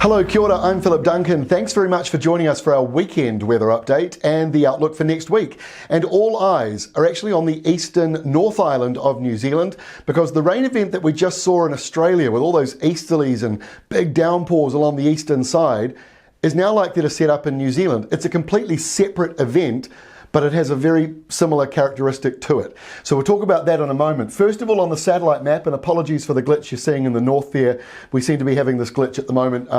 Hello, kia ora, I'm Philip Duncan. Thanks very much for joining us for our weekend weather update and the outlook for next week. And all eyes are actually on the eastern North Island of New Zealand because the rain event that we just saw in Australia with all those easterlies and big downpours along the eastern side is now likely to set up in New Zealand. It's a completely separate event, but it has a very similar characteristic to it. So we'll talk about that in a moment. First of all, on the satellite map, and apologies for the glitch you're seeing in the north there, we seem to be having this glitch at the moment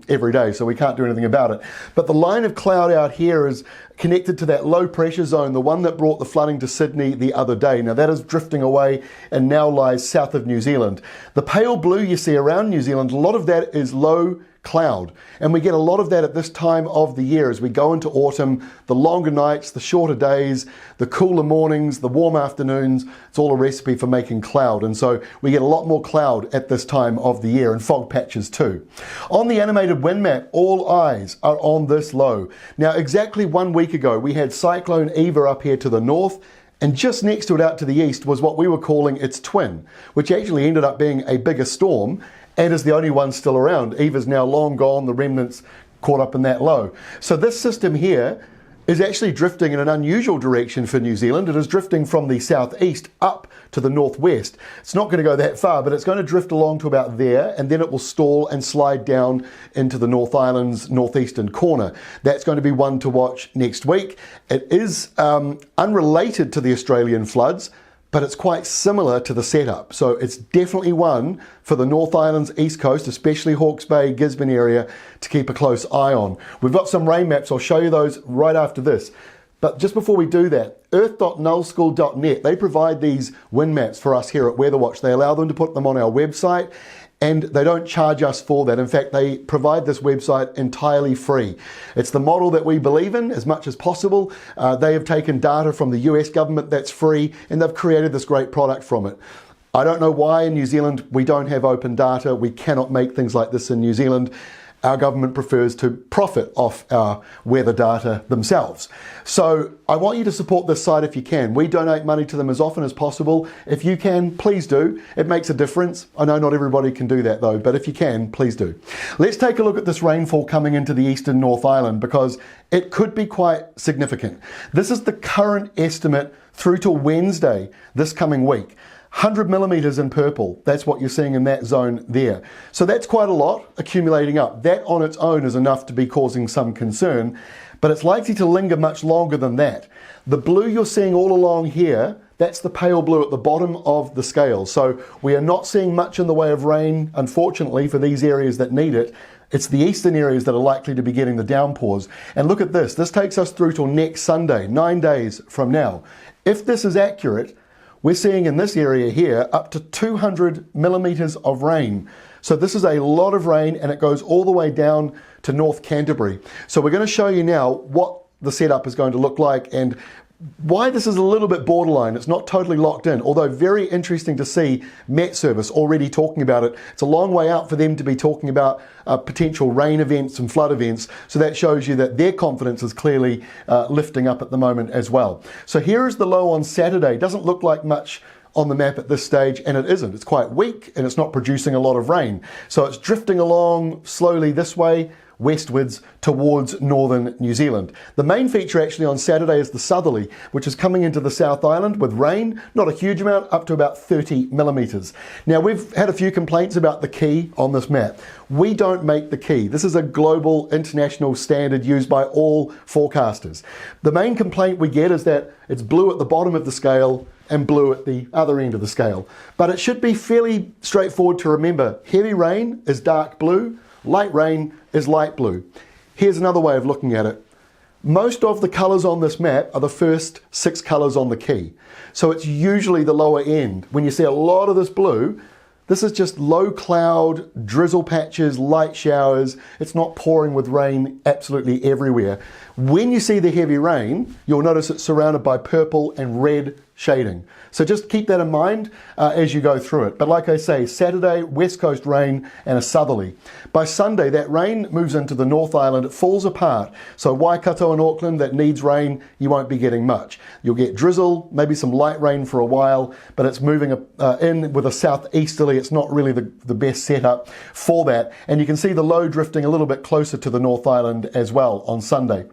every day, so we can't do anything about it. But the line of cloud out here is connected to that low pressure zone, the one that brought the flooding to Sydney the other day. Now that is drifting away and now lies south of New Zealand. The pale blue you see around New Zealand, a lot of that is low cloud, and we get a lot of that at this time of the year as we go into autumn. The longer nights, the shorter days, the cooler mornings, the warm afternoons, it's all a recipe for making cloud, and so we get a lot more cloud at this time of the year, and fog patches too. On the animated wind map, all eyes are on this low. Now exactly 1 week ago we had Cyclone Eva up here to the north, and just next to it out to the east was what we were calling its twin, which actually ended up being a bigger storm and is the only one still around. Eva's now long gone, the remnants caught up in that low. So this system here is actually drifting in an unusual direction for New Zealand. It is drifting from the southeast up to the northwest. It's not going to go that far, but it's going to drift along to about there, and then it will stall and slide down into the North Island's northeastern corner. That's going to be one to watch next week. It is unrelated to the Australian floods, but it's quite similar to the setup. So it's definitely one for the North Island's east coast, especially Hawke's Bay, Gisborne area, to keep a close eye on. We've got some rain maps. I'll show you those right after this. But just before we do that, earth.nullschool.net, they provide these wind maps for us here at Weatherwatch. They allow them to put them on our website, and they don't charge us for that. In fact, they provide this website entirely free. It's the model that we believe in as much as possible. They have taken data from the US government that's free, and they've created this great product from it. I don't know why in New Zealand we don't have open data. We cannot make things like this in New Zealand. Our government prefers to profit off our weather data themselves. So I want you to support this site if you can. We donate money to them as often as possible. If you can, please do. It makes a difference. I know not everybody can do that though, but if you can, please do. Let's take a look at this rainfall coming into the eastern North Island because it could be quite significant. This is the current estimate through to Wednesday this coming week. 100 millimeters in purple, that's what you're seeing in that zone there. So that's quite a lot accumulating up. That on its own is enough to be causing some concern, but it's likely to linger much longer than that. The blue you're seeing all along here, that's the pale blue at the bottom of the scale. So we are not seeing much in the way of rain, unfortunately, for these areas that need it. It's the eastern areas that are likely to be getting the downpours. And look at this, this takes us through till next Sunday, 9 days from now. If this is accurate, we're seeing in this area here up to 200 millimeters of rain. So this is a lot of rain, and it goes all the way down to North Canterbury. So we're going to show you now what the setup is going to look like and why this is a little bit borderline. It's not totally locked in, although very interesting to see Met Service already talking about it. It's a long way out for them to be talking about potential rain events and flood events. So that shows you that their confidence is clearly lifting up at the moment as well. So here is the low on Saturday. It doesn't look like much on the map at this stage, and it isn't. It's quite weak and it's not producing a lot of rain. So it's drifting along slowly this way, westwards towards northern New Zealand. The main feature actually on Saturday is the southerly, which is coming into the South Island with rain, not a huge amount, up to about 30 millimeters. Now we've had a few complaints about the key on this map. We don't make the key. This is a global international standard used by all forecasters. The main complaint we get is that it's blue at the bottom of the scale and blue at the other end of the scale. But it should be fairly straightforward to remember. Heavy rain is dark blue, light rain is light blue. Here's another way of looking at it. Most of the colours on this map are the first 6 colours on the key. So it's usually the lower end. When you see a lot of this blue, this is just low cloud, drizzle patches, light showers. It's not pouring with rain absolutely everywhere. When you see the heavy rain, you'll notice it's surrounded by purple and red shading. So just keep that in mind as you go through it. But like I say, Saturday, west coast rain and a southerly. By Sunday, that rain moves into the North Island. It falls apart. So Waikato and Auckland, that needs rain, you won't be getting much. You'll get drizzle, maybe some light rain for a while, but it's moving in with a southeasterly. It's not really the best setup for that. And you can see the low drifting a little bit closer to the North Island as well on Sunday.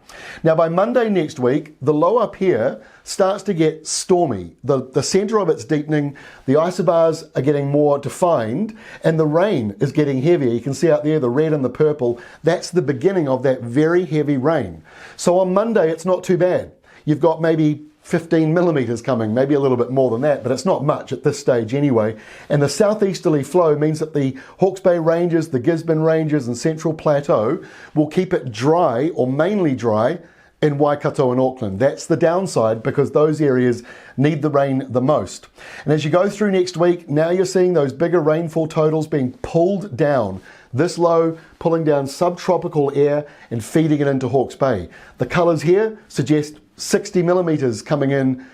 Now by Monday next week, the low up here starts to get stormy. The center of it's deepening, the isobars are getting more defined, and the rain is getting heavier. You can see out there the red and the purple. That's the beginning of that very heavy rain. So on Monday, it's not too bad. You've got maybe 15 millimeters coming, maybe a little bit more than that, but it's not much at this stage anyway. And the southeasterly flow means that the Hawke's Bay Ranges, the Gisborne Ranges and Central Plateau will keep it dry or mainly dry in Waikato and Auckland. That's the downside because those areas need the rain the most. And as you go through next week, now you're seeing those bigger rainfall totals being pulled down. This low pulling down subtropical air and feeding it into Hawke's Bay. The colours here suggest 60 millimeters coming in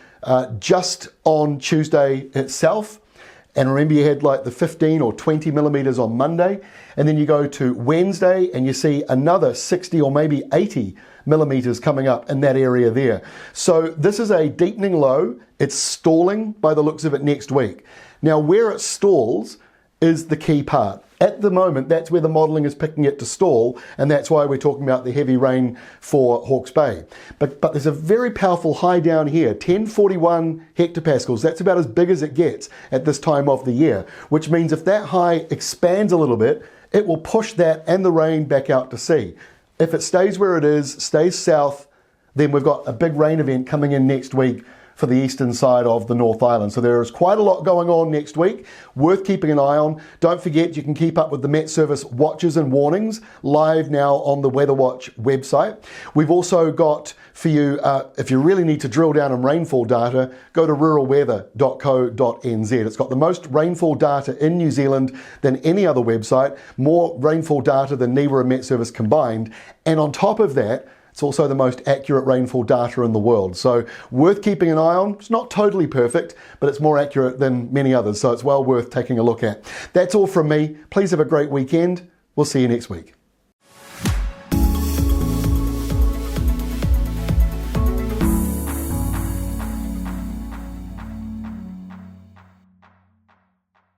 just on Tuesday itself. And remember you had like the 15 or 20 millimeters on Monday. And then you go to Wednesday and you see another 60 or maybe 80 millimeters coming up in that area there. So this is a deepening low. It's stalling by the looks of it next week. Now where it stalls is the key part. At the moment, that's where the modelling is picking it to stall, and that's why we're talking about the heavy rain for Hawke's Bay. But there's a very powerful high down here, 1041 hectopascals. That's about as big as it gets at this time of the year, which means if that high expands a little bit, it will push that and the rain back out to sea. If it stays where it is, stays south, then we've got a big rain event coming in next week for the eastern side of the North Island. So there is quite a lot going on next week, worth keeping an eye on. Don't forget you can keep up with the Met Service watches and warnings live now on the Weather Watch website. We've also got for you, if you really need to drill down on rainfall data, go to ruralweather.co.nz. It's got the most rainfall data in New Zealand than any other website, more rainfall data than NIWA and Met Service combined. And on top of that, it's also the most accurate rainfall data in the world. So worth keeping an eye on. It's not totally perfect, but it's more accurate than many others. So it's well worth taking a look at. That's all from me. Please have a great weekend. We'll see you next week.